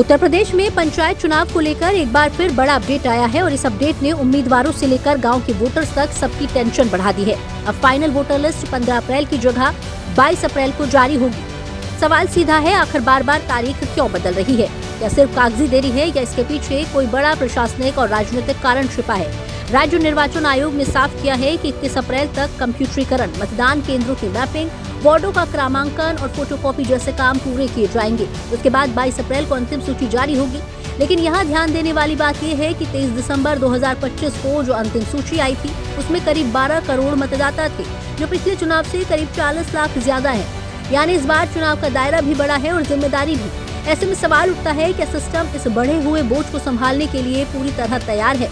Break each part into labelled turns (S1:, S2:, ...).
S1: उत्तर प्रदेश में पंचायत चुनाव को लेकर एक बार फिर बड़ा अपडेट आया है और इस अपडेट ने उम्मीदवारों से लेकर गांव के वोटर्स तक सबकी टेंशन बढ़ा दी है। अब फाइनल वोटर लिस्ट 15 अप्रैल की जगह 22 अप्रैल को जारी होगी। सवाल सीधा है, आखिर बार बार तारीख क्यों बदल रही है? क्या सिर्फ कागजी देरी है या इसके पीछे कोई बड़ा प्रशासनिक और राजनीतिक कारण छिपा है? राज्य निर्वाचन आयोग ने साफ किया है कि 31 अप्रैल तक कंप्यूटरीकरण, मतदान केंद्रों की मैपिंग, वार्डों का क्रमांकन और फोटोकॉपी जैसे काम पूरे किए जाएंगे। उसके बाद 22 अप्रैल को अंतिम सूची जारी होगी। लेकिन यहाँ ध्यान देने वाली बात यह है कि 23 दिसंबर 2025 को जो अंतिम सूची आई थी उसमें करीब 12 करोड़ मतदाता थे, जो पिछले चुनाव से करीब 40 लाख ज्यादा है। यानी इस बार चुनाव का दायरा भी बड़ा है और जिम्मेदारी भी। ऐसे में सवाल उठता है कि सिस्टम इस बढ़े हुए बोझ को संभालने के लिए पूरी तरह तैयार है।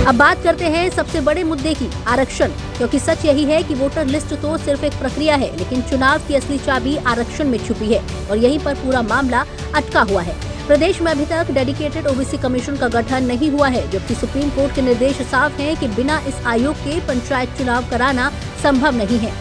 S1: अब बात करते हैं सबसे बड़े मुद्दे की, आरक्षण। क्योंकि सच यही है कि वोटर लिस्ट तो सिर्फ एक प्रक्रिया है, लेकिन चुनाव की असली चाबी आरक्षण में छुपी है और यहीं पर पूरा मामला अटका हुआ है। प्रदेश में अभी तक डेडिकेटेड ओबीसी कमीशन का गठन नहीं हुआ है, जबकि सुप्रीम कोर्ट के निर्देश साफ हैं कि बिना इस आयोग के पंचायत चुनाव कराना संभव नहीं है।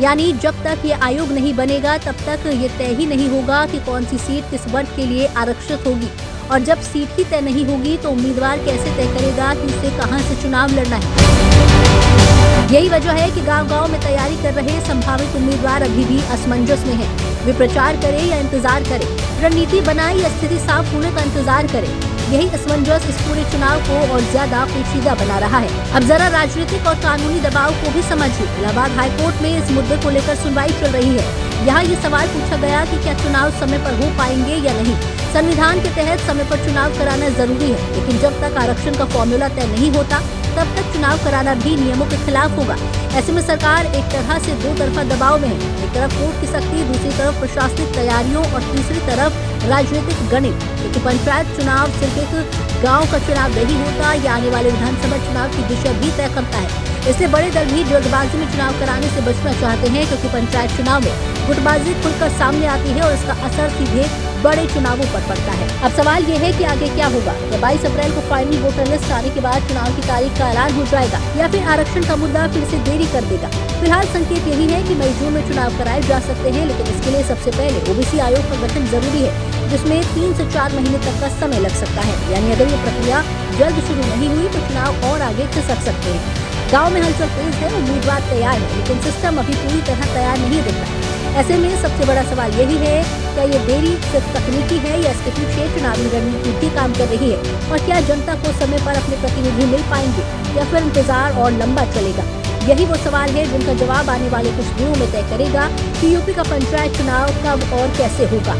S1: यानी जब तक ये आयोग नहीं बनेगा तब तक ये तय ही नहीं होगा कि कौन सी सीट किस वर्ग के लिए आरक्षित होगी, और जब सीट ही तय नहीं होगी तो उम्मीदवार कैसे तय करेगा कि उसे कहां से चुनाव लड़ना है? यही वजह है कि गांव-गांव में तैयारी कर रहे संभावित उम्मीदवार अभी भी असमंजस में हैं। वे प्रचार करें या इंतजार करें, रणनीति बनाए या स्थिति साफ होने का इंतजार करें। यही असमंजस इस पूरे चुनाव को और ज्यादा पेचीदा बना रहा है। अब जरा राजनीतिक और कानूनी दबाव को भी समझिए। इलाहाबाद हाईकोर्ट में इस मुद्दे को लेकर सुनवाई चल रही है। यहाँ ये सवाल पूछा गया कि क्या चुनाव समय पर हो पाएंगे या नहीं। संविधान के तहत समय पर चुनाव कराना जरूरी है, लेकिन जब तक आरक्षण का फॉर्मूला तय नहीं होता तब तक चुनाव कराना भी नियमों के खिलाफ होगा। ऐसे में सरकार एक तरह से दो तरफा दबाव में है। एक तरफ कोर्ट की सख्ती, दूसरी तरफ प्रशासनिक तैयारियों और तीसरी तरफ राजनीतिक गणित। क्योंकि पंचायत चुनाव सिर्फ एक गाँव का चुनाव नहीं होता, या आने वाले विधानसभा चुनाव की दिशा भी तय करता है। इससे बड़े दल भी जल्दबाजी में चुनाव कराने से बचना चाहते हैं, क्योंकि पंचायत चुनाव में गुटबाजी खुलकर सामने आती है और इसका असर सीधे बड़े चुनावों पर पड़ता है। अब सवाल ये है कि आगे क्या होगा? क्या 22 अप्रैल को फाइनल वोटर लिस्ट आने के बाद चुनाव की तारीख का ऐलान हो जाएगा, या फिर आरक्षण का मुद्दा फिर से देरी कर देगा? फिलहाल संकेत यही है कि मई जून में चुनाव कराए जा सकते हैं, लेकिन इसके लिए सबसे पहले ओबीसी आयोग का गठन जरूरी है, जिसमें 3 से 4 महीने तक का समय लग सकता है। यानी अगर ये प्रक्रिया जल्द शुरू नहीं हुई तो चुनाव और आगे खिसक सकते हैं। गांव में हलचल तेज है, उम्मीदवार तैयार है, लेकिन सिस्टम अभी पूरी तरह तैयार नहीं दिख रहा। ऐसे में सबसे बड़ा सवाल यही है, क्या ये देरी सिर्फ तकनीकी है या इसके पीछे चुनावी रणनीति भी काम कर रही है? और क्या जनता को समय पर अपने प्रतिनिधि मिल पाएंगे या फिर इंतजार और लंबा चलेगा? यही वो सवाल है जिनका जवाब आने वाले कुछ दिनों में तय करेगा कि यूपी का पंचायत चुनाव कब और कैसे होगा।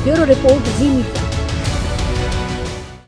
S1: ब्यूरो रिपोर्ट, जी मीडिया।